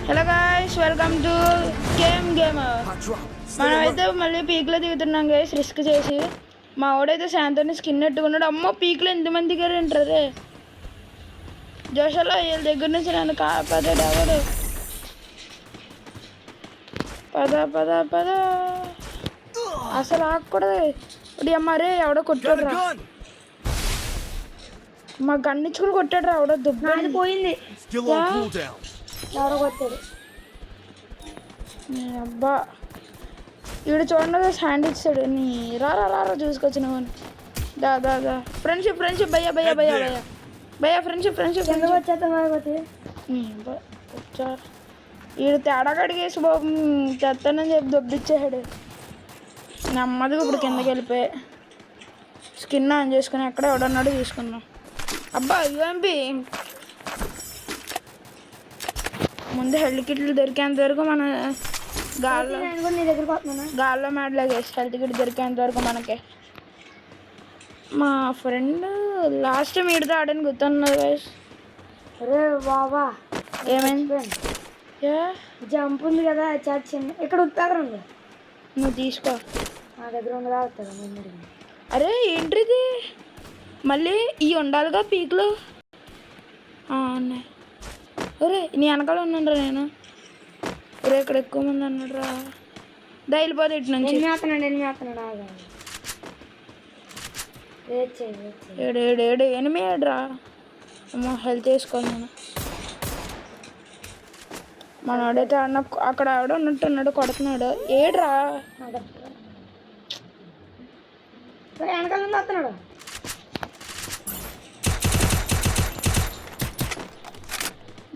Hello guys, welcome to gamer. మనమైతే మళ్ళీ పీక్లో దిగుతున్నాం guys, risk చేసి. మా వాడైతే శాంతోని స్కిన్ ఎట్టుకున్నాడు. అమ్మో, పీక్లో ఎంతమంది గారు ఉంటారు రే జోషలో. వీళ్ళ దగ్గర నుంచి నన్ను కాపాడాడు ఎవడు. పద పద పద, అసలు ఆగకూడదు. ఇప్పుడు అమ్మారే ఎవడో కొట్టాడు రా, మా గన్నిచ్చుకుని కొట్టాడు రా ఎవడో. దుబ్బ పోయింది, ఎవడో కొట్టాడు. అబ్బా, వీడు చూడండి హ్యాండ్ ఇచ్చాడు. నీ రారా రారా చూసుకొచ్చిన దా దా దా. ఫ్రెండ్షిప్ ఫ్రెండ్షిప్, భయ్యా భయ్యా భయ్యా భయ్యా భయ్యా, ఫ్రెండ్షిప్ ఫ్రెండ్షిప్. ఎందుకు వచ్చా వీడు తేడా కడిగేసి బాబు చెత్తానని చెప్పి దొబ్బిచ్చాడు. నెమ్మదిగా ఇప్పుడు కిందకి వెళ్ళిపోయి స్కిన్ ఆన్ చేసుకుని ఎక్కడ ఎవడన్నాడు తీసుకున్నాం. అబ్బా యూఎంపీ ముందు హెల్త్ కిట్లు దొరికేంత వరకు మన గాల్లో మేడలాగేసి హెల్త్ కిట్ దొరికేంత వరకు మనకి. మా ఫ్రెండ్ లాస్ట్ టైం వీడితో ఆడని గుర్తున్నది గైస్. అరే బాబా, ఏమైంది? జంప్ ఉంది కదా, చిన్న ఇక్కడ ఉత్తాగర ఉంది, నువ్వు తీసుకో. నా దగ్గర ఉండదా అవుతుంది. అరే ఏంటిది, మళ్ళీ ఇవి ఉండాలిగా పీక్లో ఉన్నాయి. ఒరే నీ వెనకాల ఉన్నాను రా నేను. ఒరే ఇక్కడ ఎక్కువ మంది అన్నాడు రా, దయలిపోతే ఇటు నుంచి. ఏడు ఏడు ఏడు ఎనిమిది ఏడురా. అమ్మో హెల్త్ వేసుకోవాలి నేను. మనోడైతే అన్న అక్కడ ఆవిడ ఉన్నట్టున్నాడు, కొడుతున్నాడు. ఏడ్రా వెనకాల వస్తున్నాడు.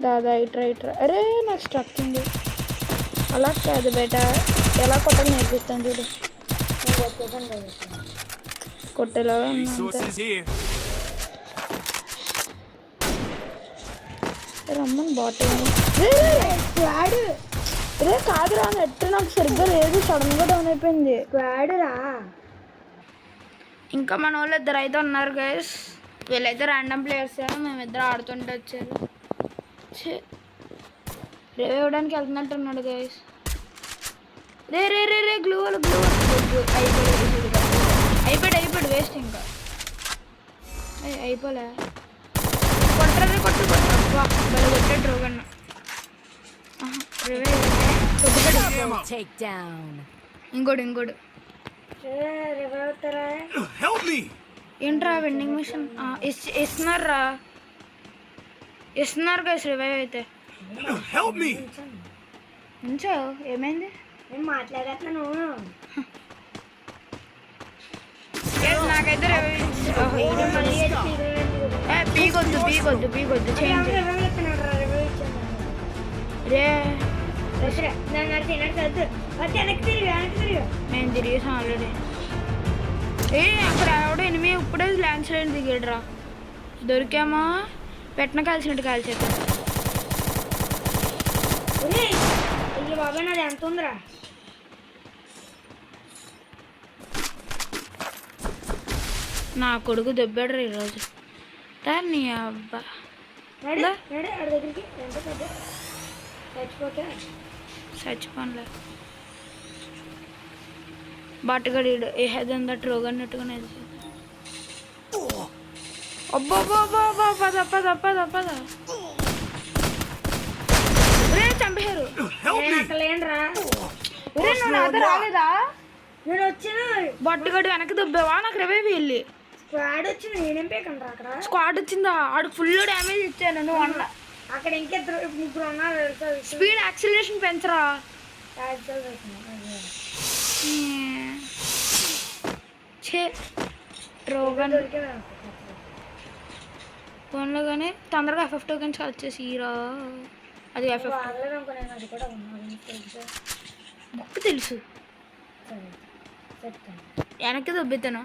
దాదా ఇట్రా ఇట్రా. అరే నాకు స్ట్రక్ ఉంది. అలా కాదు బేట, ఎలా కొట్టని నేర్పిస్తాను చూడు. కొట్టేలా రమ్మని బాటిల్. రే కాదురా, నెట్ నాకు సరిగ్గా లేదు, సడన్గా డౌన్ అయిపోయింది. వాడురా, ఇంకా మన వాళ్ళు ఇద్దరు అయితే ఉన్నారు గైస్. వీళ్ళైతే ర్యాండమ్ ప్లేయర్స్, మేమిద్దరు ఆడుతుంటే వచ్చారు. రేవ్ ఇవ్వడానికి వెళ్తున్నట్టు ఉన్నాడు గైస్. రే రే రే రే గ్లూవల్ అయిపోయాడు వేస్ట్. ఇంకా అయిపోలే. కొట్టరే కొట్టు కొట్టాడు రోగన్న. ఇంకోటి ఏంట్రా వెండింగ్ మిషన్ ఇస్తున్నారు గైస్. రివైవ్ అయితే ఉంచావు. ఏమైంది? నేను మాట్లాడుతున్నాను. నాకైతే పీకొద్దు చేంజ్ రే. నేను తిరిగేసాను ఆల్రెడీ. అక్కడ ఎవడో ఎనిమిది ఇప్పుడే ల్యాండ్ స్లైడ్ దిగాడురా. దొరికామా పెట్టన కాల్చినట్టు కాల్చేద్దాం. అయ్యో బాబా, నాది ఎంత ఉందిరా. నా కొడుకు దెబ్బాడు రా ఈరోజు. నీ అబ్బా దగ్గరికి చచ్చిపోన్లే. బట్టగడీడు ఏ హెదంతా ట్రోగన్నట్టుగానే. అబ్బా పద పద పద పద. చంపేశారు. రాలేదా? నేను వచ్చిన బట్టగడి వెనక్కి దుబ్బావా? నాకు రివైవ్ వెళ్ళి స్క్వాడ్ వచ్చింది. నేనేం పేకండి అక్కడ. స్క్వాడ్ వచ్చిందా? ఆడు ఫుల్ డ్యామేజ్ ఇచ్చాను. నువ్వు అన్న అక్కడ ఇంకిద్దరు ముగ్గురు ఉన్నారు. Speed acceleration పెంచరా. ట్రోగన్ ఫోన్లో కానీ తొందరగా FF టోకెన్స్ వచ్చేసి హీరో. అది FF బుక్ తెలుసు. వెనక్కి దొబ్బితాను.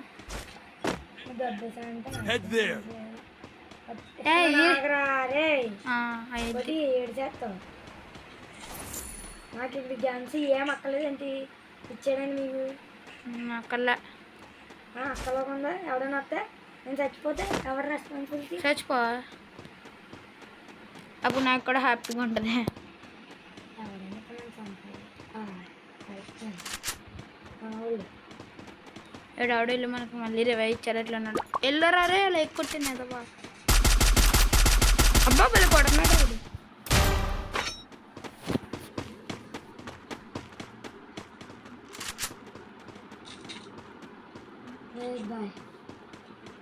నాకు ఇప్పుడు ఝాన్సీ ఏం అక్కర్లేదేంటి ఇచ్చాడని మీకు? అక్కర్లే. అక్కర్లేకుండా ఎవడన్నా వస్తే నేను చచ్చిపోతే ఎవరు రెస్పాన్సిబిలిటీ? చచ్చిపో, అప్పుడు నాకు కూడా హ్యాపీగా ఉంటుంది. ఎవడెవడో వెళ్ళి మనకు మళ్ళీ రివైవ్ ఇచ్చారు ఎట్లా అన్నాడు. వెళ్ళరా రే అలా ఎక్కుకొట్టింది అదబ్బా. అబ్బా వీళ్ళు కొడుతున్నాడు వాడు.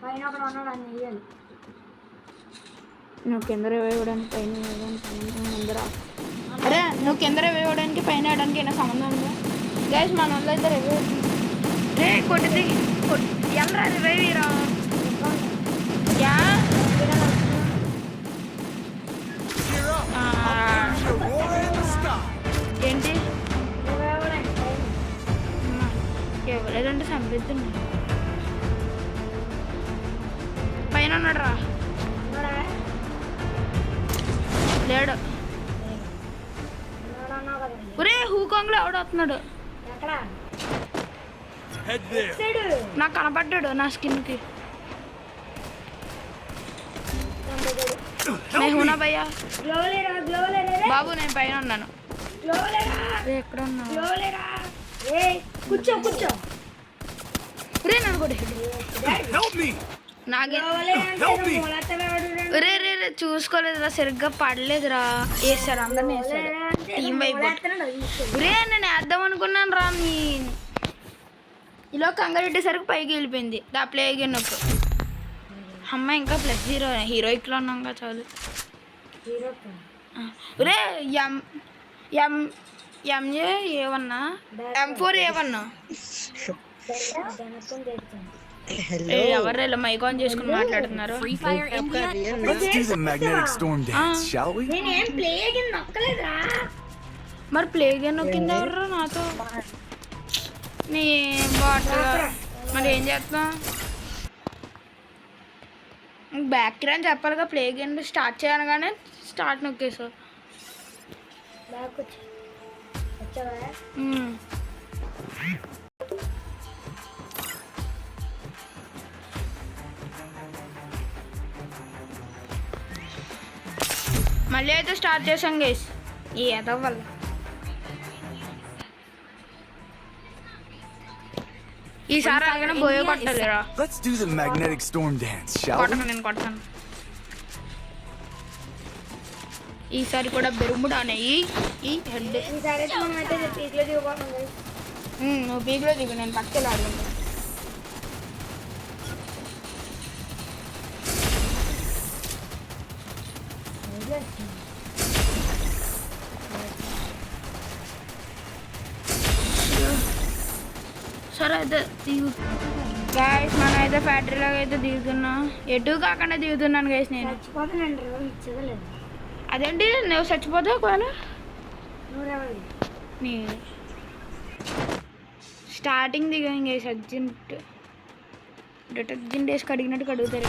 పైన అక్కడ ఉన్నాడు అని వేయాలి. నువ్వు కింద రివైవ్ ఇవ్వడానికి పైన ముందరా. అరే నువ్వు కింద రివైవ్ ఇవ్వడానికి పైన ఇవ్వడానికి ఏమైనా సంబంధం ఉందా? గైస్ మన వాళ్ళు అయితే రివైవ్ రే కొట్టింది ఎల్లరా రివైవ్ ఇరా. యా ఏంటి ఎవలేదంటే సంపిస్తుంది. పైన ఉన్నాడు రా. లేడు. ఒరే హూకాంగ్లో ఎవడవుతున్నాడు. ఎక్కడ నాకు కనపడ్డాడు నా స్కిన్కి. హూనా భయ్యా బాబు నేను పైన ఉన్నాను. ఎక్కడ ఉన్నాను కూర్చో కూర్చో. రే నన్ను కూడా నాకే రే రే రే చూసుకోలేదురా సరిగ్గా పడలేదురా. వేసారు అందరిని వేసాడు టీం వైపు. రే నేను వేద్దాం అనుకున్నాను రా. నీ ఇలా కంగారు పెట్టేసరికి పైకి వెళ్ళిపోయింది. దా ప్లే అయినప్పుడు అమ్మాయి ఇంకా ప్లస్ హీరోయిక్లో ఉన్నాంగా చాలు. రే ఎంఏ ఏమన్నా M4 ఏమన్నా ఎవరు ఇలా మైక్ ఆన్ చేసుకుని మాట్లాడుతున్నారు. మరి ప్లే గేమ్ నొక్కింది ఎవరు నాతో నీ బాట్. మరి ఏం చేస్తున్నా బ్యాక్ అని చెప్పాలిగా. ప్లే గేమ్ స్టార్ట్ చేయనగానే స్టార్ట్ నొక్కేసావు. మళ్ళీ అయితే స్టార్ట్ చేసాం గైస్. ఏదో వల్ల ఈసారి అలాగనే బోయే కొట్టాలిరా. కొట్టను నేను కొడతాను ఈసారి కూడా బెరుముడానే ఈ హెడ్. నువ్వు పీక్లో దిగు నేను పక్కకి ఆడుకుంటాను. సరే అయితే దిగు గైస్. మనం అయితే ఫ్యాక్టరీలాగా అయితే దిగుతున్నా. ఎటు కాకుండా దిగుతున్నాను గైస్ నేను. అదేంటి నువ్వు చచ్చిపోతావు ఒకవేళ. నీ స్టార్టింగ్ దిగాం గైస్. అర్జెంట్ డిటర్జెంట్ వేసి కడిగినట్టు కడుగుతారు.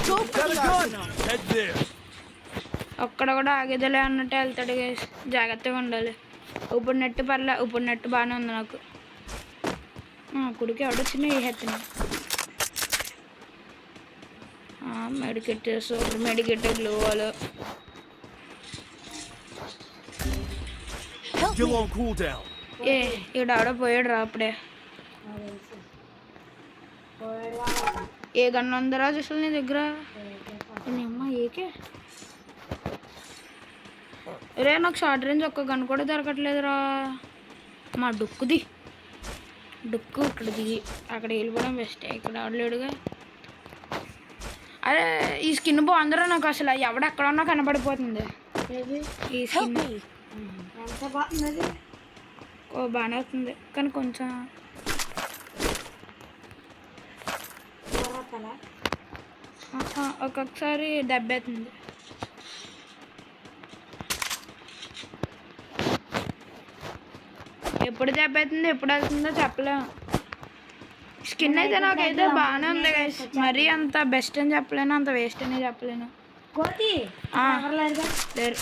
ఒక్కడ కూడా ఆగేదలే అన్నట్టు వెళ్తాడు గైస్. జాగ్రత్తగా ఉండాలి. ఇప్పుడు నెట్ పర్లే. ఇప్పుడు నెట్ బాగానే ఉంది నాకు. కుడికి ఎవడొచ్చినా వేసేస్తున్నా. మెడికెట్ మెడికెట్ గ్లూవాలు ఏ ఈడావిడ పోయాడు రా అప్పుడే. ఏ గన్ను ఉందరా అసలు నీ దగ్గర? అమ్మ ఏకే రే నాకు షార్ట్ రేంజ్ ఒక్క గన్ కూడా దొరకట్లేదురా. మా డుక్కుది డుక్కు ఇక్కడ దిగి అక్కడ వెళ్ళిపోవడం బెస్ట్. ఇక్కడ ఆడలేడుగా. అరే ఈ స్కిన్ బాగుందిరా నాకు. అసలు ఎవడెక్కడ ఉన్నా కనపడిపోతుంది ఈ స్కిన్. ఓ బాగానే అవుతుంది కానీ కొంచెం ఒక్కొక్కసారి దెబ్బేస్తుంది. ఎప్పుడు దెబ్బేస్తుంది ఎప్పుడు వెళ్తుందో చెప్పలేము. స్కిన్ అయితే నాకైతే బాగానే ఉంది గైస్. మరీ అంత బెస్ట్ అని చెప్పలేను, అంత వేస్ట్ అని చెప్పలేను. లేరు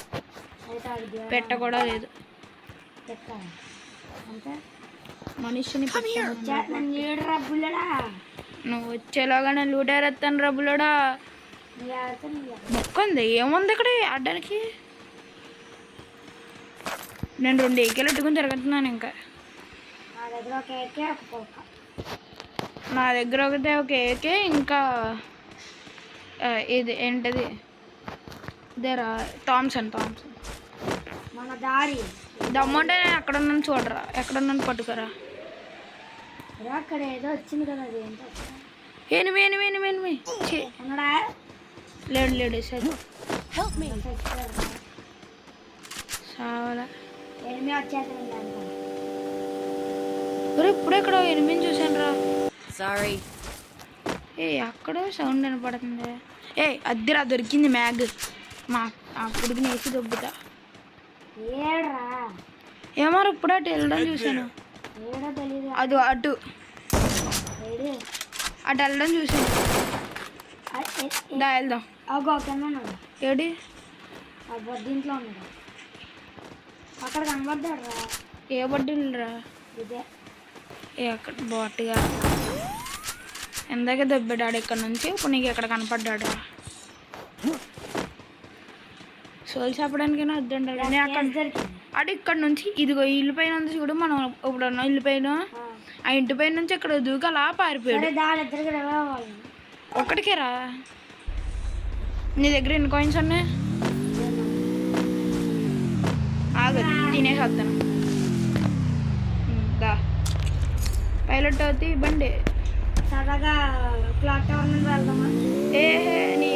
పెట్ట కూడా లేదు. మనిషిని నువ్వు వచ్చేలాగానే లూటేరేస్తాను రబ్బులోడా. మొక్క ఉంది ఏముంది ఇక్కడ ఆడడానికి. నేను 2 ఏకేలు ఎట్టుకుని తిరుగుతున్నాను. ఇంకా నా దగ్గర ఒకటే ఒక ఏకే ఇంకా ఇది ఏంటది ఇదేరా థామ్సన్. మన దారి దమ్ముంటే నేను ఎక్కడ ఉన్నాను చూడరా, ఎక్కడ ఉన్నాను పట్టుకోరా. అక్కడ ఏదో వచ్చింది కదా, అది ఏంటో ఎనిమి ఉన్నాడా? లేడు సరే చావాలా. ఎనిమిది వచ్చేసింది ఇప్పుడు ఎక్కడ ఎనిమిది చూసాను రా. Sorry. అక్కడ సౌండ్ వినపడుతుంది. అద్దిరా దొరికింది మ్యాగ్. మా ఆ పుడికి నేసి దొబ్బుతా. ఏడ్రా ఏమారు ఇప్పుడు అటు వెళ్ళడం చూసాను. ఏడో తెలీదు. అది అటు ఏడు వెళ్ళడం చూసాను. వెళ్దాం. అగో కింద ఉన్నాడు. ఏడి ఆ బొద్దింట్లో ఉన్నాడు. అక్కడ కనబడ్డాడు రా. ఏ బడ్డీలురా? ఇదే అక్కడ బాట్గా ఎందాక దెబ్బడాడు ఇక్కడ నుంచి. ఇప్పుడు నీకు ఎక్కడ కనపడ్డాడు? సోల్ చెప్పడానికైనా వద్దంటాడు. నేను అక్కడ అటు ఇక్కడ నుంచి ఇదిగో ఇల్లు పైన ఉంది చూడు, మనం ఇప్పుడు ఉన్న ఇల్లు పైన, ఆ ఇంటి పైన నుంచి ఇక్కడ దూకి అలా పారిపోయాడు. ఒక్కడికే రా. నీ దగ్గర ఎన్ని కాయిన్స్ ఉన్నాయి? ఆగు తినేసి వస్తాను. దా పైలట్ అవుతే బండి. సరదాగా క్లాక్ టవర్ నుండి వెళ్దామా? నీ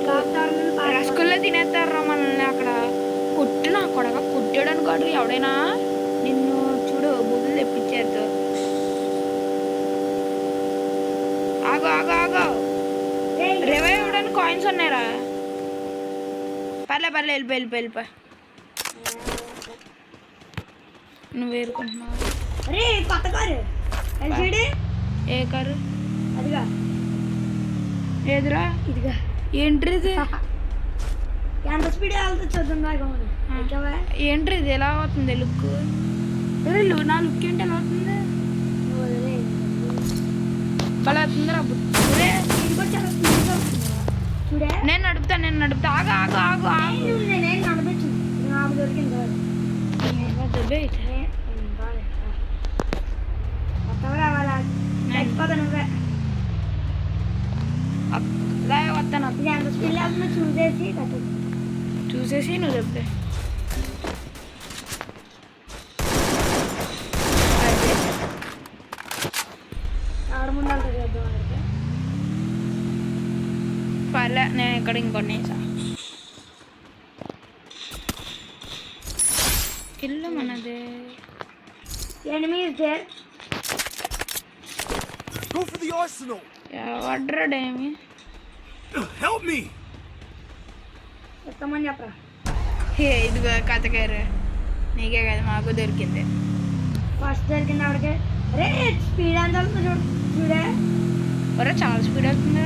క్లాక్ టవర్ నుండి రసగుల్లా తినేస్తారా మనల్ని అక్కడ. పుట్టిన కొడక పుట్టాడని కాదు, ఎవడైనా నిన్ను చూడు బుద్ధులు తెప్పించారు. ఆగు రివైవ్ ఇవ్వడానికి కాయిన్స్ ఉన్నాయరా. పర్లే వెళ్ళిపో. నువ్వు వేరుకుంటున్నావు. అరే కొత్త కారు ఎల్సిడి. ఏ కారు? అదిగా ఏదిరా? ఇదిగా. ఏంట్రీ ఇది? ఎంత స్పీడ్ వెళ్తా చూద్దాం. ఏంట్రీ ఇది ఎలా అవుతుంది లుక్? నా లుక్ ఏంటి ఎలా అవుతుంది? భలే అవుతుందిరా. చూడే నేను నడుపుతా. ఆగు నేను నడపచ్చు. నాకు దొరికింది రావాలా? చచ్చిపోతా నువ్వే. వస్తాను. ఇది ఎంత స్పీడ్ వెళ్తున్నా చూసేసి నువ్వు చెప్తే. ఆడ ముందు వెళ్తా చేద్దాం. పర్లే నేను ఇక్కడ ఇంకొన్ని ఇల్లు మనదే. ఎనిమిది Go for the arsenal. వడ్రాడేమి Help me. చెప్తామని చెప్పరా. ఇదిగో కథకారు. నీకే కదా మాకు దొరికింది. ఫస్ట్ దొరికింది ఆవిడకి. అరే స్పీడ్ ఎంత వెళ్తుంది చూడే. ఒరే చాలా స్పీడ్ అవుతుంది.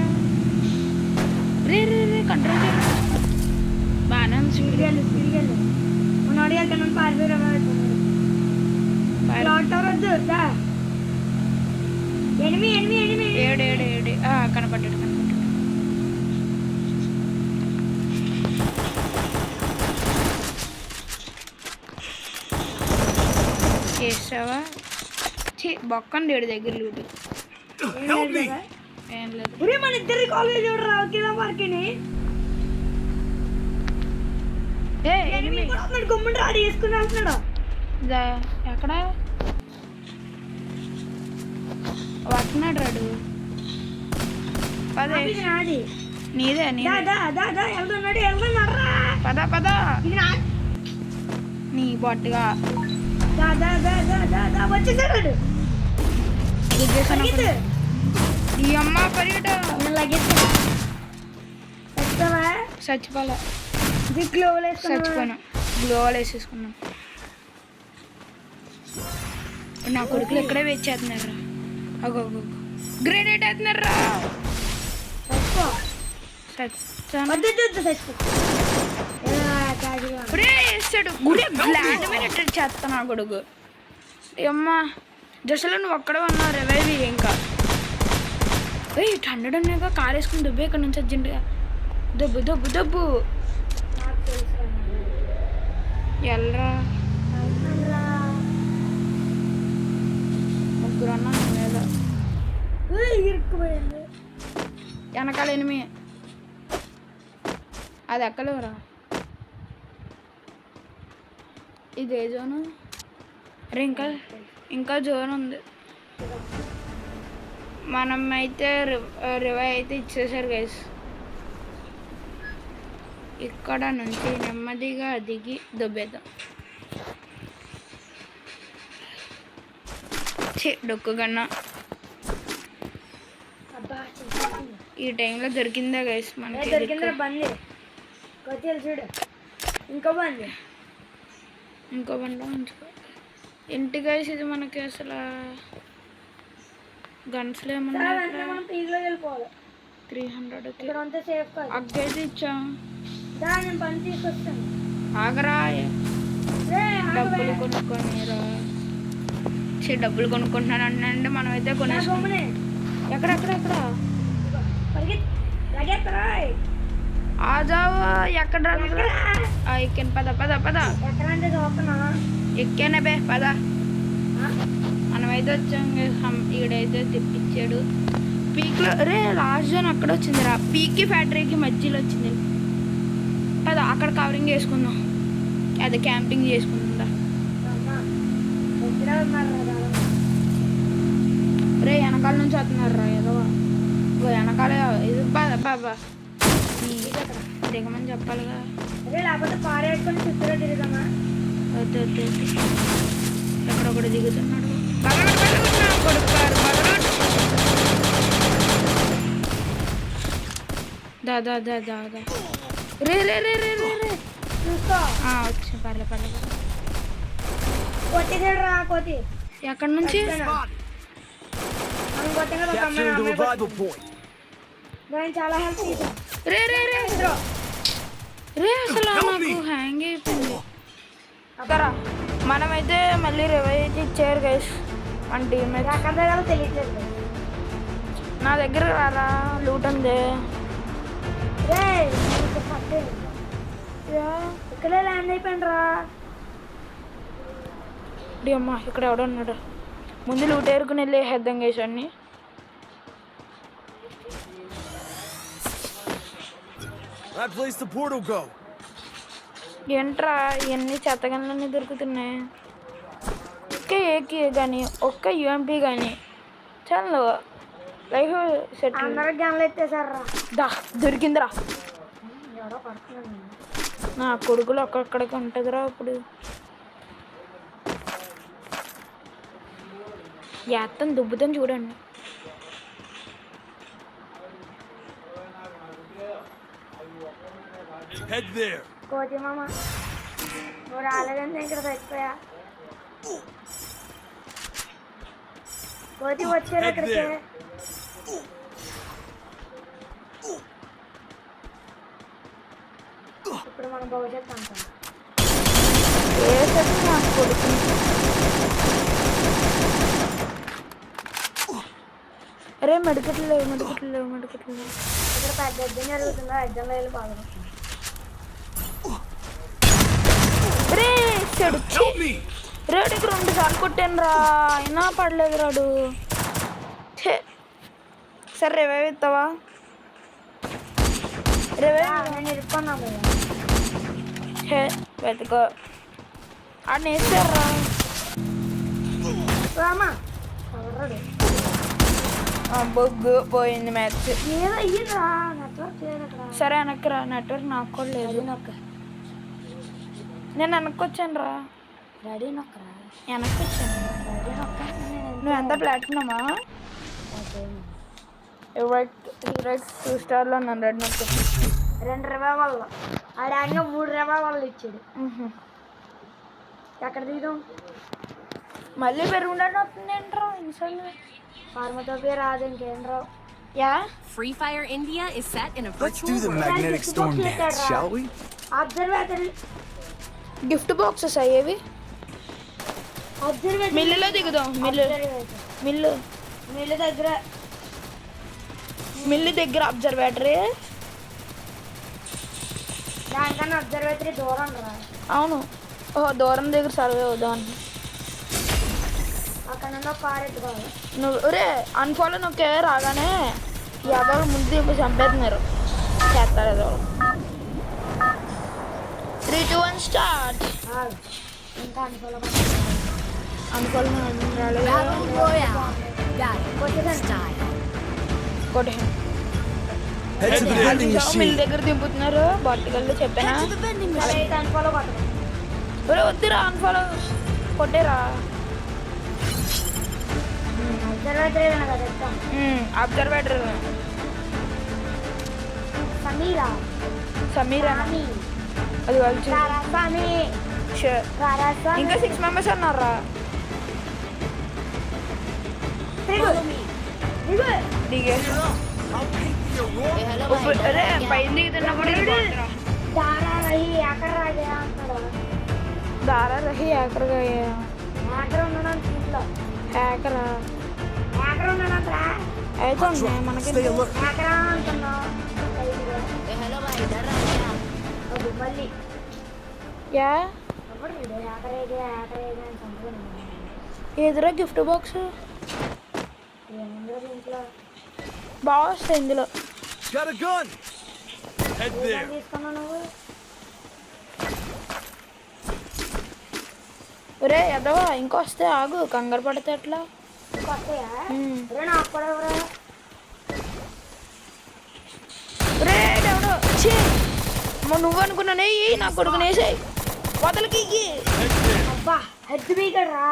రే కంట్రోల్ చేయాలి. బాగానే ఉంది. స్పీడ్గా వెళ్ళు. మన అడిగి అక్కడ నుండి పారిపోయి వద్దు. ఎనిమిది ఏడు కనపడ్డాడు. చేసావా? బొక్కండి ఏడు దగ్గర లూటు. ఏం లేదు. మన ఇద్దరి కాలేజ్ చూడరా ఒకేలా మార్కిని. గుమ్మడి రాడి వేసుకుని వెళ్తున్నాడు. ఎక్కడ వస్తున్నాడు రాడు? పదే నాది నీదే. పద నీ బొట్టుగా వచ్చేసాడు. ఈ అమ్మ పరిగెట. చచ్చిపోలే. చచ్చిపోయినా. గ్లోవల్ వేసేసుకున్నాం. నా కొడుకులు ఎక్కడే వేచేస్తున్నారు. అగో గ్రేనేట్ వేస్తున్నారా. ఇప్పుడే వేస్తాడు. గుడి గ్లాండ్ మీద చేస్తాను ఆ కొడుకు. అమ్మా దశలో నువ్వు ఒక్కడే ఉన్నావు. రివైవ్ ఇంకా 100 ఉన్నాక కార్ వేసుకుని దెబ్బ ఇక్కడ నుంచి అర్జెంటుగా. దబ్బు ఎల్రా. ముగ్గురు అన్నా మీద వెనకాల ఎనిమి అది ఎక్కలేవురా. ఇదే జోను. అరే ఇంకా జోన్ ఉంది. మనం అయితే రివై అయితే ఇచ్చేసారు గైస్. ఇక్కడ నుంచి నెమ్మదిగా దిగి దొబ్బేద్దాం. డొక్కు కన్నా ఈ టైంలో దొరికిందా గైస్ మనకి? దొరికిందా బండి కొద్దిగా చూడు. ఇంకో బండి ఉంచుకో. ఇంటి గైస్ ఇది మనకి అసలు గన్స్లో ఏమన్నా మనం పీజీలో వెళ్ళిపోవాలి. 300 ఇక్కడ అంతా సేఫ్ కాదు. అగ్గైతే ఇచ్చాం. నేను పని తీసుకొస్తాను. ఆగరా, డబ్బులు కొనుక్కొనిరా. డబ్బులు కొనుక్కుంటున్నాను అంటే మనం అయితే కొనేసుకున్నాం. ఎక్కడెక్కడ ఆజావు ఎక్కడ ఎక్కాను. పద ఎక్కానే బే పద. మనమైతే వచ్చాం. ఈడైతే తెప్పించాడు పీక్లో. రే లాస్ట్ జోన్ అక్కడ వచ్చిందిరా. పీక్కి ఫ్యాక్టరీకి మధ్యలో వచ్చింది. పద అక్కడ కవరింగ్ చేసుకుందాం. అదే క్యాంపింగ్ చేసుకుందా. రే వెనకాల నుంచి వస్తున్నారు రా ఏదో వెనకాల. ఇది బాబా దిగమని చెప్పాలిగా. లేకపోతే పారేసుకొని చుట్టూ తిరుగుతామా? వద్దు ఎక్కడ ఒకటి దిగుతున్నాడు. దాదా రే చూసుకో. వచ్చా పర్లే. కొట్టిరా కోతి. ఎక్కడి నుంచి? Capturing the revival point. చాలా హెల్ప్ చేశాను. రే అసలు నాకు హ్యాంగ్ అయిపోయింది. అక్కరా మనమైతే మళ్ళీ రివైవ్ అయితే ఇచ్చారు గైస్ మన టీమ్మేట్. ఎక్కడ తెలియట్లేదు. నా దగ్గర రారా లూట్ ఉంది. ఇక్కడే ల్యాండ్ అయిపోయింది రా. అమ్మా ఇక్కడ ఎవడో ఉన్నాడు. ముందు లూట్ ఏరుకుని వెళ్ళి హెద్దాం గైస్ అన్ని. That place the portal go. ఏంట్రా ఇవన్నీ చెత్తగన్లన్నీ దొరుకుతున్నాయి. ఒక్క ఏకి కానీ ఒక్క యూఎంపీ కానీ చాలు లైఫ్ సెట్. అందరూ గన్లు ఎత్తేసారా. దొరికిందిరా. నా కొడుకులు అక్కడికి ఉంటుందిరా. ఇప్పుడు ఎత్తం దుబ్బుతాం చూడండి. Head there. కోతి మామ నువ్వు రాలేదంటే ఇక్కడ చచ్చిపోయా. కోతి వచ్చారు ఇక్కడికి. ఇప్పుడు మనం భవిష్యత్తు అంటాం. నా కొడుకు అరే మెడికట్లు లేవు. ఇక్కడ పెద్ద ఎగ్జామ్ జరుగుతుందా? ఎగ్జామ్లో వెళ్ళి బాగుంటుంది. రేటుకి 2 సార్లు కొట్టాను రా అయినా పడలేదు రాడు. సరే రివైవ్ ఇస్తావా? నేను ఇరుక్కున్నాను. వెతుకో ఆడిని వేస్తారా. రామా బొగ్గు పోయింది మ్యాచ్. ఏదో అయ్యిందిరా. నెట్వర్క్ లేదు. సరే వెనక్కిరా. నెట్వర్క్ నాకు కూడా లేదు. నేను వెనక్కొచ్చాను రా. రెడీ నొక్కరా. వెనక్కొచ్చాను. రెడీ నొక్క. నువ్వు ఎంత ప్లాటినమా? 2 స్టార్లో నన్ను రెడీ నొక్క. 2 రివైవల్లో ఆడ 3 రివైవల్లో ఇచ్చాడు. ఎక్కడ దిగుదాం? మళ్ళీ పెరుగుండని వస్తుంది ఏంట్రా ఇన్సల్. ఫార్మతోపే రాదు ఇంకేం రావు. Free Fire India is set in a Let's virtual do the world. magnetic storm dance, shall we? Observatory gift boxes అయ్యేవి. అబ్జర్వేటరీ మిల్లులో దిగుదాం. మిల్లు దగ్గర అబ్జర్వేటరీ. దానికన్నా అబ్జర్వేటరీ దూరం రా. అవును. దూరం దగ్గర సర్వే అవుదాం. అక్కడ కార్ ఎత్తుకోవాలి. నువ్వు రే అన్ఫాలో నొక్కే రాగానే యాదవులు ముందు ఇప్పుడు చంపేస్తున్నారు చేస్తారు ఏదో 3, 2, 1 స్టార్ట్ ఇంకా అనుకోలే అనుకోవాలి రాలేదు Battle Royale. Battle style. కొట్టే Head to the vending mill machine. దగ్గర దింపుతున్నారు బాటికల్లో చెప్పానా Head to the vending machine. అయితే అనుకోలే కొట్టదు ఒరే వద్దురా అన్ఫాలో కొట్టేరా అబ్జర్వేటర్ ఏదైనా కదా చెప్తాం అబ్జర్వేటర్ సమీరా సమీరా స్వామి అది వాళ్ళు స్వామి షూర్ ఇంకా 6 మెంబర్స్ అన్నారా దిగేసి I'll paint the aurora. అరే పైన దిగుతున్నప్పుడు ఇది బాగుందిరా. దారా రహి హ్యాకర్గా హ్యాకరా అయితే ఉన్నాయి మనకి Stay alert. మళ్ళీ యా ఎదురా గిఫ్ట్ బాక్స్ ఇంట్లో బాగా వస్తాయి ఇందులో Got a gun. Head there. తీసుకున్నావు నువ్వు ఒరే ఎదవా ఇంకొస్తే ఆగు కంగారు పడితే ఎట్లా కొత్తయా నాకు కూడా ఎవరా రే ఎవడు నువ్వు అనుకున్నానే నా కొడుకునేసాయి వదలకి Head there. అబ్బా హెడ్ బీకర్ రా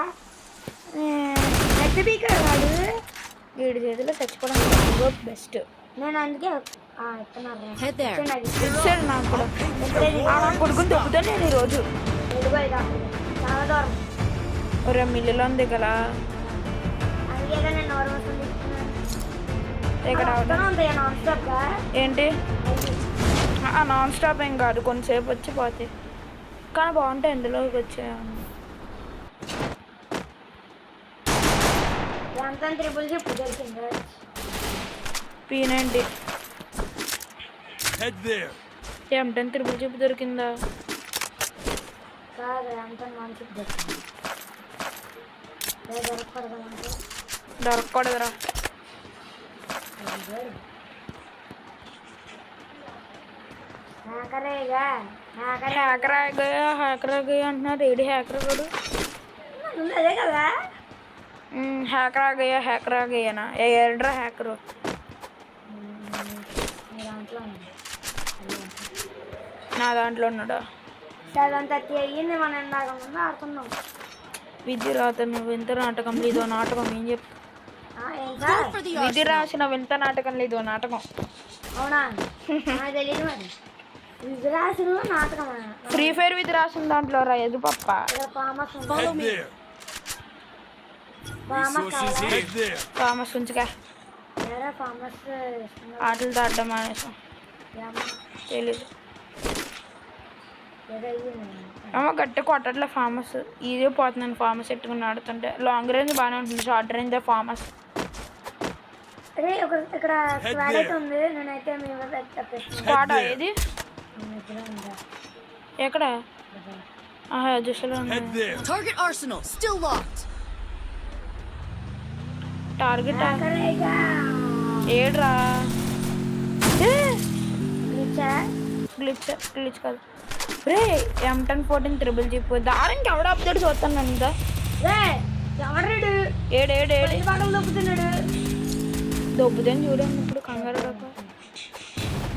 హెడ్ బీకర్ రాడు వీడి చేతిలో చచ్చిపోవడం బెస్ట్ నేను అందుకే ఇస్తున్నారు Head there. ఇచ్చాడు నాకు కూడా నా కొడుకుని దొబ్బుతాను నేను ఈరోజు చాలా దూరం ఒరే మిల్లులో ఉంది కదా అందుకే నేను నోరు వస్తుంది ఇక్కడ ఉంటాయా నాన్ స్టాప్ గా ఏంటి నాన్ స్టాప్ ఏం కాదు కొంతసేపు వచ్చి పోతాయి కానీ బాగుంటాయి ఇందులోకి వచ్చే ఎంత త్రిబుల్ చెప్పు దొరికింది పీనేంటి Head there. M10 త్రిపుల్ చెప్పు దొరికిందా కాదు ఎంత నాన్ చెప్పు దొరికింది దొరకకూడదు అంటే దొరకకూడదురా హ్యాకరేగా హ్యాకర్ ఆగయా అంటున్నారు ఏడి హ్యాకర్ కూడా అదే కదా హ్యాకర్ ఆగయ్యానా ఏడ్రా హ్యాకరు మీ దాంట్లో ఉంది నా దాంట్లో ఉన్నాడా 7:30 అయ్యింది మనం ఇందాక ముందు ఆడుతున్నాం విధి రాత వింత నాటకం లేదో నాటకం ఏం చెప్తా ఏం సార్ For the విధి రాసిన వింత నాటకం లేదో నాటకం అవునా నాకు తెలియదు మరి విజరాసులు నాటకమా ఫ్రీ ఫైర్ విధి రాసిన దాంట్లో రా ఎదు పప్ప ఇక్కడ ఫామస్ ఉంది Head there. ఫామస్ Resources కావాలా head there. ఫామస్ ఉంచుగా వేరే ఫామస్ ఆటలు ఆడడం మానేసాం తెలీదు ఏమో గట్టి కొట్టట్లే ఫామస్ ఈజీ పోతున్నాను ఫామస్ ఎట్టుకుని ఆడుతుంటే లాంగ్ రేంజ్ బాగానే ఉంటుంది షార్ట్ రేంజ్ ఫామస్ అరే ఇక్కడ స్క్వాడ్ అయితే ఉంది నేనైతే మేము తప్పిస్తున్నాను స్క్వాడా ఏది ఎక్కడ జస్ట్లో Head there. Target arsenal still locked. Target ఏడ్రా గ్లిచ్ కాదు రే M10 14 త్రిబుల్ చెప్పు దానికి ఎవడ అప్డేట్ చూస్తాను అంతా ఎవడు ఏడు పగలు దొబ్బుతున్నాడు దొబ్బుతాను చూడండి ఇప్పుడు కంగారు కాక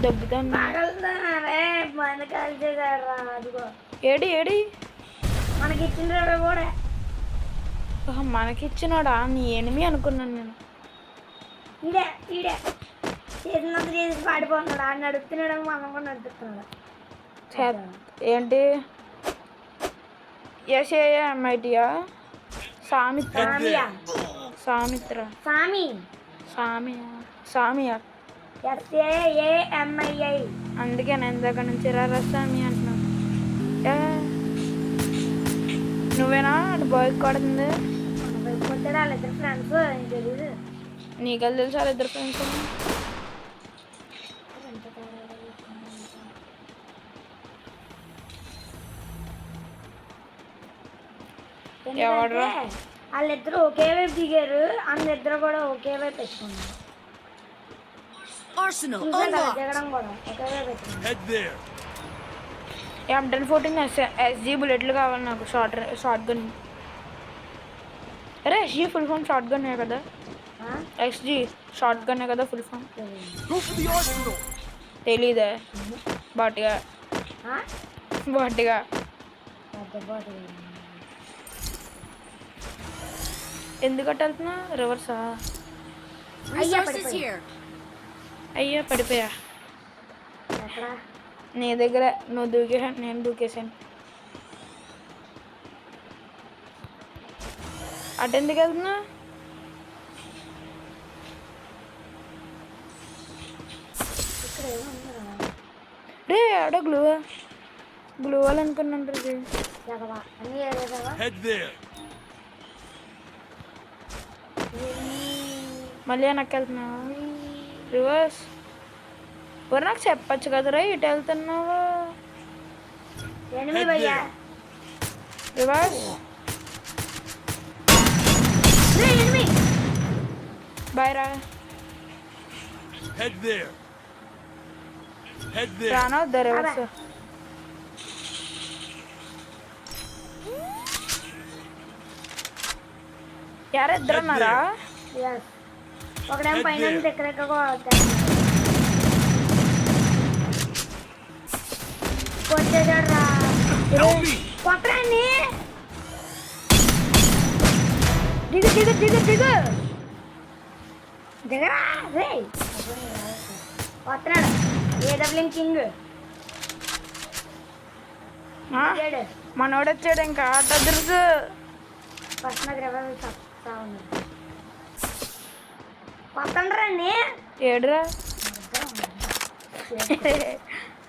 దొబ్బుతాను పగలుతున్నారే మన కలిసేసాడు అదిగో ఏడి మనకి ఇచ్చిన కూడా మనకిచ్చినాడా నీ ఎనిమి అనుకున్నాను నేను ఈడే చేసినంత చేసి పాడిపోతున్నాడు ఆడిని నడుపుతున్నాడు మనం కూడా నడుపుతున్నాడు ఏంటి ఎంఐటియా సామిత్ర సామిత్ర సామియా SAAMII అందుకే నేను ఇందాక నుంచి రసామి అంటున్నాను నువ్వేనా అటు బాయ్ కొడుతుంది కొట్టాడు వాళ్ళిద్దరు ఫ్రెండ్స్ తెలియదు నీకు తెలుసు వాళ్ళ ఇద్దరు ఫ్రెండ్స్ ఎవడ్రా? వాళ్ళిద్దరు ఒకే వైపు దిగారు అందరిద్దరు కూడా ఒకే వైపు పెట్టుకున్నారు arsenal చూసాను కదా unlocked. దిగడం కూడా ఒకేలా పెట్టింది. Head there. M1014 SG బుల్లెట్లు కావాలి నాకు షార్ట్ గన్. అరే SG full form short gun కదా. ఆ? XG షార్ట్ గన్ కదా full form. Go for the arsenal. తెలీదే బాటిగా ఆ? బాటిగా. పెద్ద బాటిల్. ఎందుకట్ట వెళ్తున్నా రివర్సా? Resources here. అయ్యా పడిపోయా. ఎక్కడ నీ దగ్గర నువ్వు దూకేసాను, నేను దూకేసాను. అటు ఎందుకు వెళ్తున్నా? ఇక్కడ ఏమో ఉందిరా. రే ఆడ గ్లూ వాల్ అనుకున్నాను రే. ఎగవా అన్నీ ఏదేవా Head there. మళ్ళీ వెనక్కి వెళ్తున్నావా? రివర్స్ ఎవరు నాకు చెప్పచ్చు కదరా ఇటు వెళ్తున్నావా? ఎనిమిది Head భయ్యా there. రివర్స్ ఎనిమిది బాయ్ రా. Head there. Head there. రానా వద్దా రివర్స్? యారా ఇద్దరు ఉన్నారా? ఎస్ ఒకడేమో పైన నుంచి ఎక్కడెక్కడికో కొట్టేదాడు రా Help me. కొట్టరాన్ని దిగు దిగు దిగు దిగు దిగరా రే కొట్టరాడు ఏడబ్లింగ్ కింగ్ ఆ? మనోడు వచ్చాడు ఇంకా ఆట అదురుసు. ఫస్ట్ నాకు రెవెల్ చెప్తా ఉంది కొట్టండి ఏడురా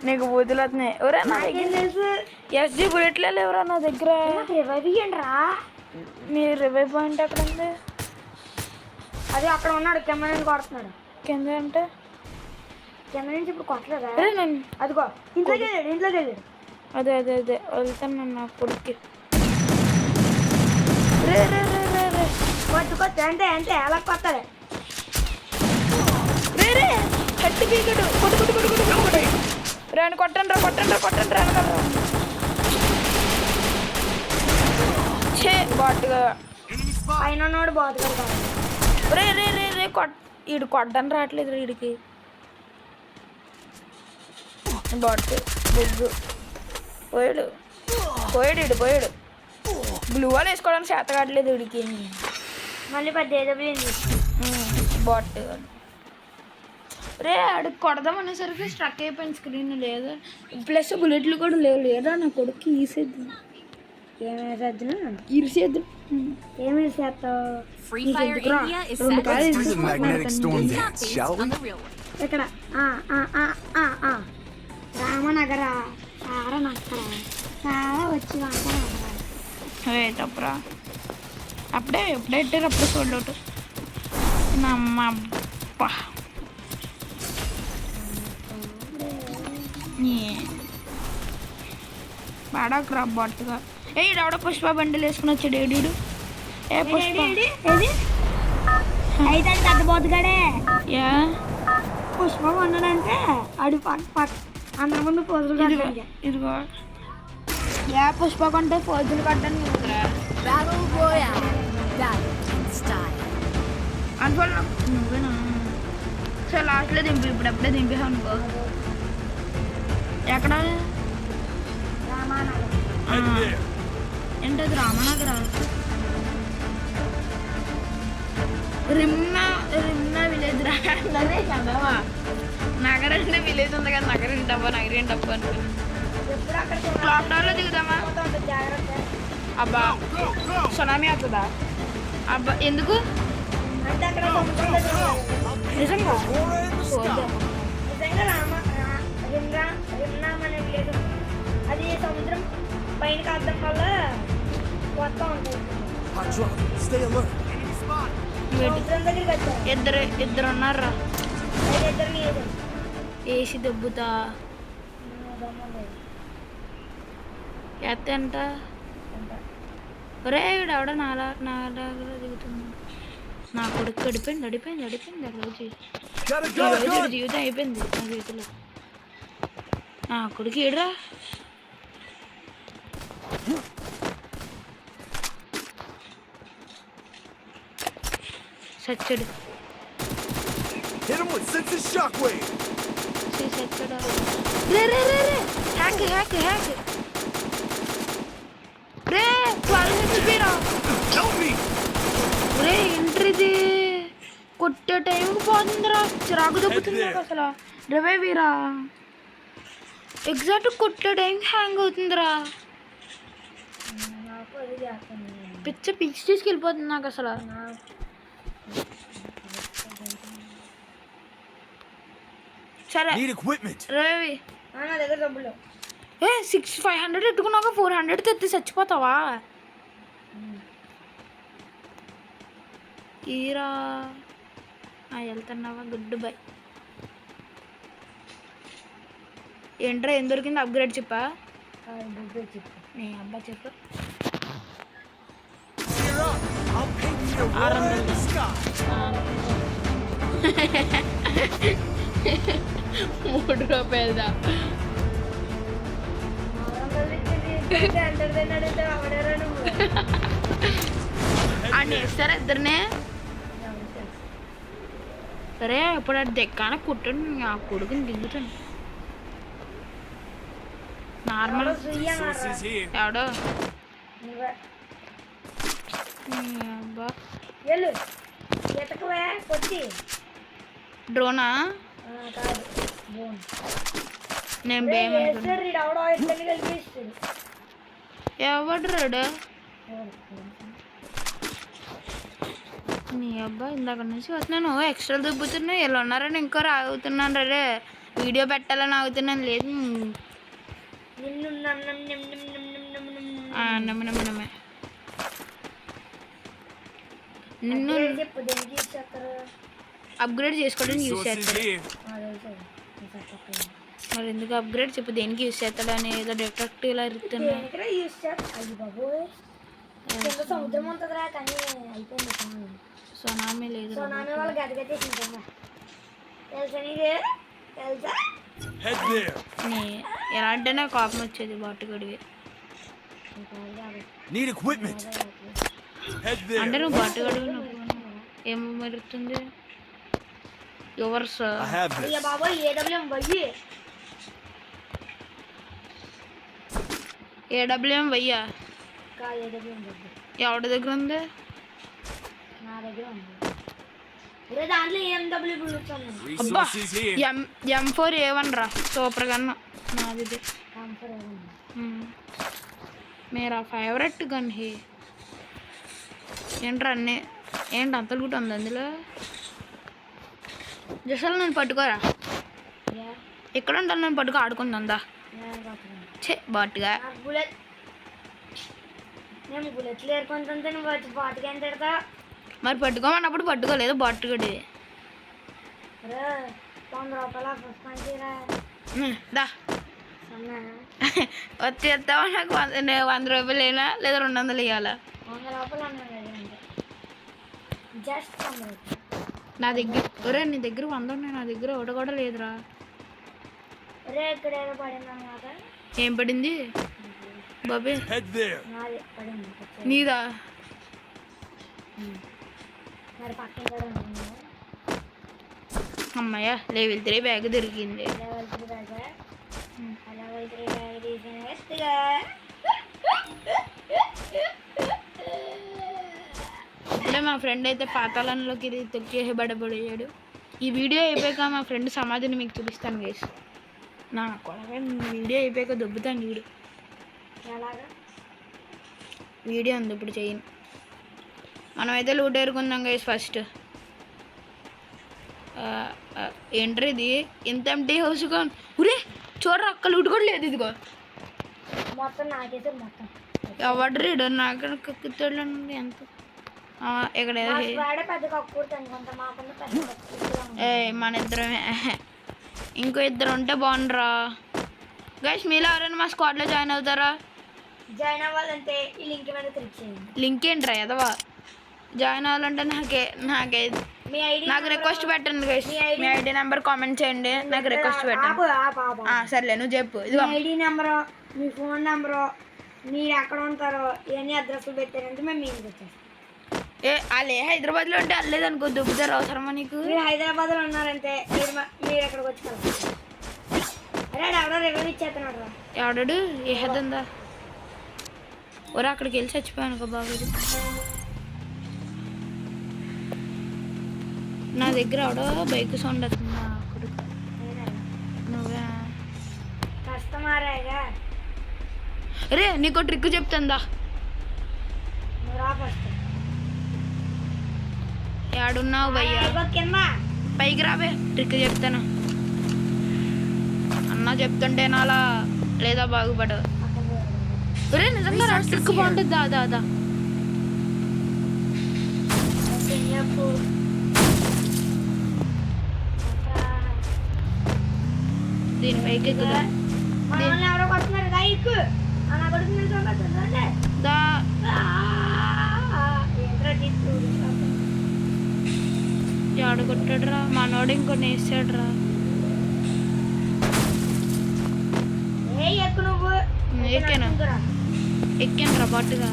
నీకు బూతులు వస్తున్నాయి. ఎవరా నా నాకేం దగ్గర తెలుసు SG బుల్లెట్లే లేవురా నా దగ్గర. నాకు రివైవ్ ఇయ్యండి రా నీ రివైవ్ పాయింట్ ఎక్కడ ఉంది? అది అక్కడ ఉన్నాడు కెమెరా నుంచి కొడుతున్నాడు కింద అంటే కింద నుంచి ఇప్పుడు కొట్టలేదా అరే నన్ను అదిగో ఇంట్లోకి వెళ్ళాడు అదే వెళ్తాను నా కొడుక్కి. రే రే రే రే రే కొట్టు అంటే అలా కొట్టాలి రే రే కట్టి పీకడు కొట్టు రాను కొట్టండి రా చే బాటుగా. Enemy spot. పైన ఉన్నాడు బాతుగా రే రే రే రే ఈడు కొట్టని రావట్లేదు వీడికి. బాట్ బొగ్గు పోయాడు. బ్లూ వాల్ వేసుకోవడానికి చేత కావట్లేదు వీడికి. మళ్ళీ పెద్ద ఏదైంది బాట్ రే ఆడికి కొడదాం అనేసరికి స్ట్రక్ అయిపోయింది స్క్రీన్. లేదా ప్లస్ బుల్లెట్లు కూడా లేవు. లేదా నా కొడుకు ఈసేద్దాం ఇరిసేద్దాం. ఏమి చేస్తావు Free Fire Bra. India is Run set the to guys. Do the magnetic storm not dance, based shall on we? the real one. ఇక్కడ రామనగర సారనగర చాలా వచ్చి అవే తప్పురా. అప్పుడే ఎట్టారు అప్పుడు సోల్డ్ అవుట్. నమ్మ అబ్బా పాడకురా బొట్టుగా. ఏ ఈడవడ పుష్ప బండిలు వేసుకుని వచ్చాడు ఏడు. ఏ పుష్ప అయితే అది పెద్ద బోతుగాడే యా పుష్పం ఉన్నాడంటే అడు పక్క అందరి ముందు పోజులు ఇదిగో ఏ పుష్ప కొంటే ఫోజులు కట్టని నువ్వురా. Battle Royale. Battle in style. అనుకోను నువ్వేనా? సో లాస్ట్లో దింపి ఇప్పుడు ఎప్పుడే దింపేసావు అనుకో. ఎక్కడ రామానగర్ Head there. ఏంటది రామనగర? రిమ్నా విలేజ్ రా అదే కదవా. నగరం అంటే విలేజ్ ఉంది కదా. నగరం డబ్బా అనుకున్నా. ఎప్పుడు అక్కడ క్లాక్ టవర్లో దిగుదామా? జాగ్రత్త అబ్బా సునామీ అవుతుందా? అబ్బా ఎందుకు? అంటే అక్కడ సముద్రం దగ్గర నిజంగా Aura in the sky. నిజంగా రిమ్నామ్ అనే విలేజ్ అది సముద్రం పైన కావడం వల్ల కొత్త ఉంటుంది Hot drop. Stay alert. Enemy spot. సముద్రం దగ్గరికి వచ్చారు ఇద్దరు ఉన్నారా? ఇద్దరిని వేసి దెబ్బుతా ఎత్త అంట. ఒరే వీడు ఎవడ నాలా దిగుతుంది. నా కొడుకు అడిపోయింది ఆ రోజు Gotta ఈ go, రోజు gun! జీవితం అయిపోయింది నా చేతిలో. నా కొడుకు ఏడ్రా సచ్చడు Hit him with sensitive shockwave! సచ్చడా రే హ్యాక్ రే 12 HP రా Help me! రే ఎంట్రీది కొట్టే టైంకి పోతుందిరా చిరాకు దొబ్బుతుంది నాకు అసలు రవే వీరా ఎగ్జాక్ట్ కొట్టే టైంకి హ్యాంగ్ అవుతుందిరా నాకు అది చేస్తాను. పిచ్చి తీసుకెళ్ళిపోతుంది నాకు అసలు సరే Need equipment! రవి నా దగ్గర డబ్బులు 500 ఎట్టుకున్నాక 400 తెచ్చి చచ్చిపోతావా ఈరా వెళ్తున్నావా గుడ్ బై ఏంట్రా ఏం దొరికింది అప్గ్రేడ్ చెప్పా చెప్పు. నీ అబ్బా చెప్పు Cheer up! I'll paint you a roar in the sky! 3 రూపాయలదా 400 అంటారు అడిగితే అవడరా నువ్వు అని వేస్తారా ఇద్దరినే సరే ఇప్పుడు అది దెక్కాన కుట్టండి ఆ కొడుకుని దిగుతాను నార్మల్ Resources here. ఎవడో నువ్వే నీ అబ్బా వెళ్ళు ఎతకవే కొట్టి డ్రోనా కాదు బోన్ నేను భయం వేస్తారు రీడ్ అవడో ఇద్దరిని కలిపిస్తుంది ఎవడు రాడు నీ అబ్బా ఇందాక నుంచి వస్తున్నాను ఎక్స్ట్రా దుబ్బుతున్నా ఇలా ఉన్నారని ఇంకో ఆగుతున్నాను రే వీడియో పెట్టాలని ఆగుతున్నాను లేదు నిన్ను నమ్మే నిన్ను చెప్పు దేనికి యూజ్ చేస్తారు అప్గ్రేడ్ చేసుకోవడానికి యూజ్ Resources చేస్తాడు here. మరి ఎందుకు అప్గ్రేడ్ చెప్పు దేనికి యూజ్ చేస్తాడు అని ఏదో డిటెక్టివ్ ఇలా ఇరుతున్నా దేనికిరా యూజ్ చేస్తారు అయ్యి బాబోయ్ కింద సముద్రం ఉంటుందిరా కానీ అయిపోయింది సమయం సునామీ లేదు సోనామి వాళ్ళు గదిగట్టేసిందా తెలుసా నీకు తెలుసా Head there. ఎలా అంటే నాకు కోపం వచ్చేది బాటుగడివి Need equipment. Head అంటే there. నువ్వు బాటుగడివి ఏం మరుగుతుంది యువర్స్ I have అయ్య this. బాబోయ్ ఏడబ్ల్యూఎం వయ్యి ఏడబ్ల్యూఎం వెయ్యా కా ఏడబ్ల్యూఎం వయ్యి ఎవడి దగ్గర ఉంది నా దగ్గర ఉంది ఇదే దాంట్లో ఏఎండబ్ల్యూ బుల్లెట్స్ ఉన్నాయి అబ్బా Resources here. M4A1 రా సూపర్ గన్ నాది ఇది. కాంఫర్ ఉంది మేరా ఫేవరెట్ గన్ హే ఏంట్రా అన్నీ ఏంటి అంత గుట్ ఉంది అందులో జసలు నేను పట్టుకోరా యా ఎక్కడ ఉంటాను నేను పట్టుకో ఆడుకుందా నేను కాకుండా ఛే బాటుగా నాకు బుల్లెట్ నేను బుల్లెట్లు ఏరుకుంటుంటే నువ్వు వచ్చి బాటుగా ఎంత పెడతా మరి పట్టుకోమన్నప్పుడు పట్టుకోలేదు బాటుగడి రే 100 రూపాయల పుస్తకానికి దా సన్నా వచ్చి ఎత్తావా నాకు 100 రూపాయలు అయినా లేదా 200 ఇవ్వాలా 100 రూపాయలు అన్నాను కదా అంటే జస్ట్ 100 రూపాయలు నా దగ్గర ఒరే నీ దగ్గర 100 ఉన్నాయి నా దగ్గర ఒకటి కూడా లేదురా రే ఇక్కడ ఏదో పడింది అన్నమాట ఏం పడింది బాబే Head there. నాది పడింది నీదా మరి పక్కన కూడా ఉంటుంది అమ్మయ్య లెవెల్ 3 బ్యాగ్ దొరికింది లెవెల్ 3 బ్యాగ్ లెవెల్ 3 బ్యాగ్ తీసిన ఎత్తుగా ఇప్పుడే మా ఫ్రెండ్ అయితే పాతాళంలోకి ఇది తొక్కేసి బడబడేయాడు ఈ వీడియో అయిపోయాక మా ఫ్రెండ్ సమాధిని మీకు చూపిస్తాను గైస్ నా కొడగా వీడియో అయిపోయాక దొబ్బుతాను వీడు ఎలాగా వీడియో ఉంది ఇప్పుడు చేయను మనమైతే లూట్ ఏరుకుందాం గైస్ ఫస్ట్ ఏంట్రీ ఇది ఇంత ఎంటీ హౌస్ ఉరే చూడరా అక్క లూట్ కూడా లేదు ఇదిగో మొత్తం నాకైతే మొత్తం ఎవడు రీడు నాకు తెలియదు ఎంత ఇక్కడ మా స్క్వాడే పెద్ద కక్కుర్తి అనుకుంటా మాకున్న పెద్ద కక్కుర్తి ఏ మన ఇద్దరమే ఇంకో ఇద్దరు ఉంటే బాగుండరా గైస్ మీలో ఎవరైనా మా స్క్వాడ్లో జాయిన్ అవుతారా జాయిన్ అవ్వాలంటే ఈ లింక్ మీద క్లిక్ చేయండి లింక్ ఏంట్రా ఎదవా జాయిన్ అవ్వాలంటే నాకే మీ ఐడి నాకు రిక్వెస్ట్ పెట్టండి గైస్. మీ ఐడి నెంబర్ కామెంట్ చేయండి, నాకు రిక్వెస్ట్ పెట్టండి. ఆపు ఆపు ఆపు సర్లే నువ్వు చెప్పు. మీ ఇదిగో ఐడి నెంబరు, మీ ఫోన్ నెంబరు, మీరు ఎక్కడ ఉంటారో ఇవన్నీ అడ్రస్లు పెట్టారంటే మేము మీకు వచ్చేస్తాం. వాళ్ళే హైదరాబాద్లో ఉంటే వెళ్ళలేదు అనుకో, దుబ్బుతారు. అవసరమా నీకు? మీరు హైదరాబాద్లో ఉన్నారంటే మీరు ఎక్కడికి వచ్చి కలుస్తారు. అరే ఎవడో రివ్యూ ఇచ్చేస్తున్నాడు రా. ఎవడాడు? ఏ హెద్దా ఒరే, అక్కడికి వెళ్ళి చచ్చిపోయాను అనుకో బాబు. నా దగ్గర ఎవడో బైక్ సౌండ్ వస్తుందా? అక్కడికి నువ్వే కస్టమరేగా. అరే నీకు ట్రిక్ చెప్తుందా? నువ్వు రా ఫస్ట్. ఏడున్నావు భయ్యా? కింద పైకి రావే, ట్రిక్ చెప్తాను. అన్న చెప్తుంటే నాలా లేదా బాగుపడవు. ఒరే నిజంగా రా, ట్రిక్ బాగుంటుంది. దాదా దీని పైకి ఎక్కుదా? ఎవరో కొడుతున్నారు దా ఎక్కు. అలా కొడుతుంది చూడండి. దా ఆడ కొట్టాడురా మనోడు, ఇంకొన్ని వేసాడురా. ఏ ఎక్కు నువ్వు. ఎక్కాను రా పట్టుగా.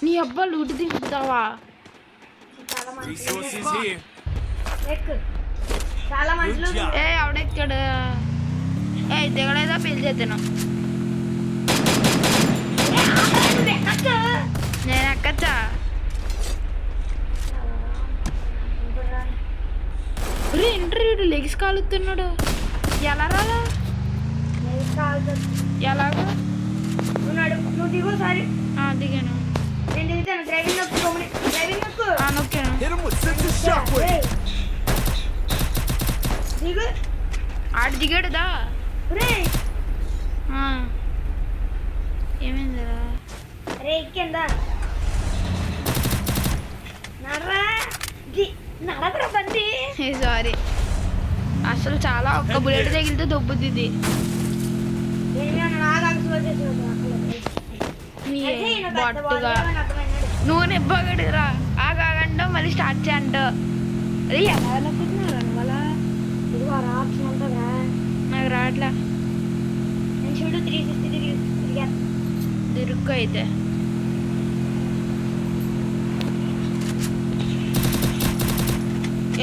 నీ అబ్బా లూటి దింపుతావా? చాలా మంచి Resources here. ఎక్కు. చాలా మంచి ఆవిడెక్కాడు. దిగలేదా పెళ్లి చేద్దాను. నేను ఎక్కచ్చా? Interview legs కాలుతున్నాడు. ఎలా రాలా? ఎలాగా? నువ్వు దిగు సారి. దిగాను. నేను దిగుతాను. డ్రైవింగ్ నొక్కు. నొక్కాను. Hit him with sense of shockwave. దిగు. ఆడు దిగాడుదా? ఏమైందిరా? అరే ఎక్కిందా నడపరా బండి. సారీ, అసలు చాలా ఒక్క బుల్లెట్ తగిలితే దొబ్బుద్ది ఇది. బొట్టుగా నువ్వు నిబ్బగడిరా. ఆగంటో మళ్ళీ స్టార్ట్ చేయంటో. అది ఎలా అనుకుంటున్నారు వాళ్ళ? నాకు రావట్లే. చూడు 360 దిరుక్కు అయితే.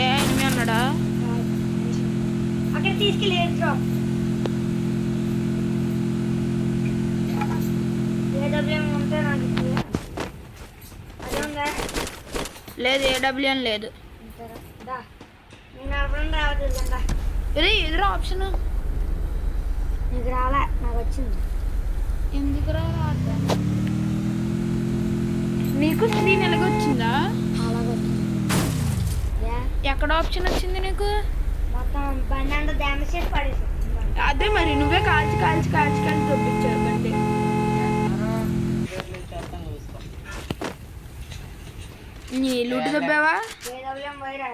ఎనిమి అన్నాడా? అక్కడ తీసుకెళ్ళి ఎయిర్ డ్రాప్. ఏడబ్ల్యూఎం ఉంటే నాకు అదే ఉందా? లేదు, ఏడబ్ల్యూఎం లేదు. నేను నడపడం రావట్లేదండా. ఇది ఎదురు ఆప్షన్ నీకు రాలే, నాకు వచ్చింది. ఎందుకు రావట్లే? నీకు స్క్రీన్ ఎలాగొచ్చిందా? అలాగే వచ్చింది. ఎక్కడ ఆప్షన్ వచ్చింది నీకు? మొత్తం బండి అంతా డ్యామేజ్ చేసి పడేసి. అదే మరి నువ్వే కాల్చి తొప్పించావు బండి. నీ లూటు దొబ్బావా? ఏడబ్ల్యూఎం వైరా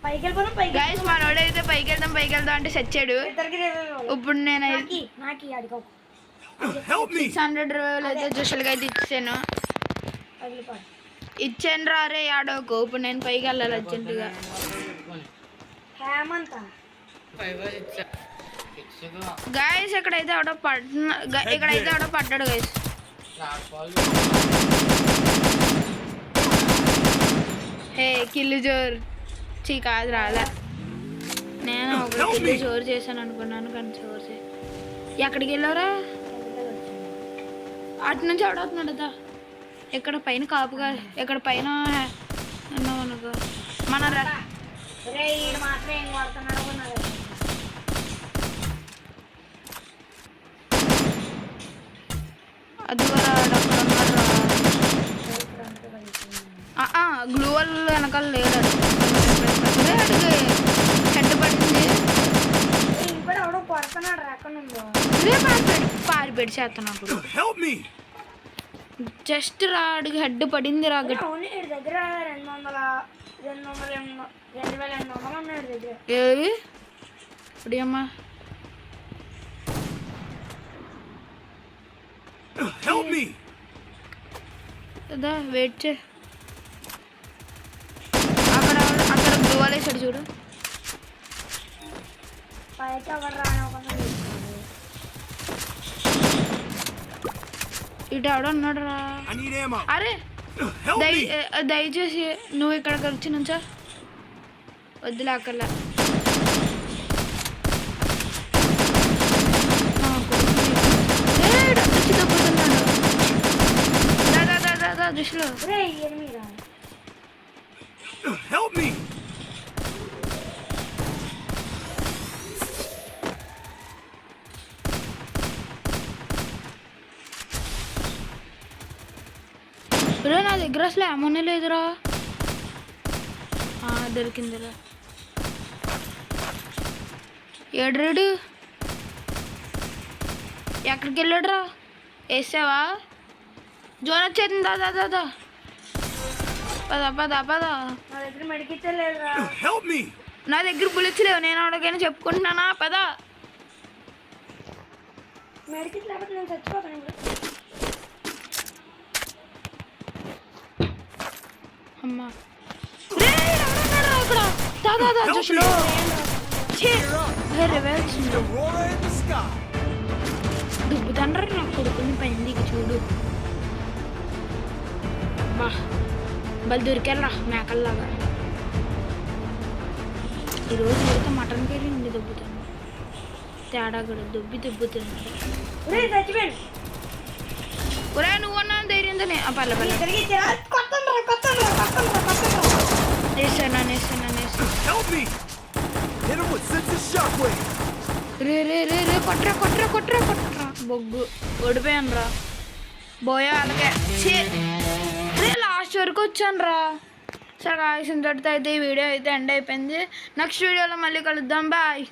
పైకి వెళ్ళిపోయినా పైకి. గైస్ మనోడైతే పైకి వెళ్దాం అంటే చచ్చాడు. ఇప్పుడు నేను నాకు అడిగో Help me. 600 రూపాయలు అయితే జోషల్గా అయితే ఇచ్చాను. ఇచ్చాను రా. రే ఆడోకు. ఇప్పుడు నేను పైకి వెళ్ళాలి అర్జెంటుగా. హేమంత గైస్ ఇక్కడైతే ఆడో పడ్డాడు గైస్. హే కిల్లు జోర్ కాదు రాలే. నేను ఒకటి కిల్లు జోరు చేశాను అనుకున్నాను కానీ జోరు చేయ. ఎక్కడికి వెళ్ళారా? అటు నుంచి ఎవడవుతున్నాడు దా. ఇక్కడ పైన కాపుగా, ఇక్కడ పైన అన్నావు అనుకో. మన మాత్రం ఏం కొడుతున్నాడు. అది గ్లూ వల్ల వెనకాల లేడు. అడిగి హెడ్ పడింది. ఇప్పుడు ఎవడో కొడుతున్నాడు. ఎక్కడుందో పారిపెడి చేస్తున్నాడు. Help me. జస్ట్ రా, అడిగి హెడ్ పడింది రా. దగ్గర 2800 ఉన్నాడు దగ్గర. ఏవి ఇప్పుడు అమ్మా అదా వెయిట్ చే. అక్కడ గ్లూవాల్ వేసాడు చూడు. పైకి ఎవరు రానివ్వకుండా ఇటు ఎవడో ఉన్నాడు రా. I need ammo. అరే Help me. దయచేసి నువ్వు ఇక్కడికి వచ్చి నుంచా. వద్దులే అక్కర్లే. వచ్చి తప్పుతున్నాడు. దా దృష్టిలో. ఒరే ఎనిమిది రా. Help me. రే నా దగ్గర అసలు ఏమన్నా లేదురా. దొరికిందిరా. ఏడ్రేడు ఎక్కడికి వెళ్ళాడు రా. వేసావా జోన్ వచ్చేది. దాదా పద పద పద. నా దగ్గర మెడికితే లేదురా. Help me. నా దగ్గర బుల్లెట్స్ లేవు. నేను అడగైనా చెప్పుకుంటున్నానా. పద. మెడికిట్ లేకపోతే నేను చచ్చిపోతాను ఇప్పుడు. అమ్మా ఇక్కడ దాదా చూసిలో రివెల్స్ Aurora in the sky. దుబ్బుతండ్రి నా కొడుకుని పైందికి చూడు. బా బలి దొరికెళ్ళరా మేకల్లాగా. ఈరోజు అయితే మటన్కి వెళ్ళి ఉండి దుబ్బుతాను. తేడా కూడా దుబ్బుతున్నాడు. ఒరే చచ్చిపోయాడు. ఒరే నువ్వన్నా ధైర్యంతోనే పర్లే వేసాను. Help me. Hit him with sensitive shockwave. రే కొట్రా బొగ్గు ఓడిపోయాను రా. బోయా అలాగే రే లాస్ట్ వరకు వచ్చాను రా. సరే ఇంతటితో అయితే ఈ వీడియో అయితే ఎండ్ అయిపోయింది. నెక్స్ట్ వీడియోలో మళ్ళీ కలుద్దాం. బాయ్.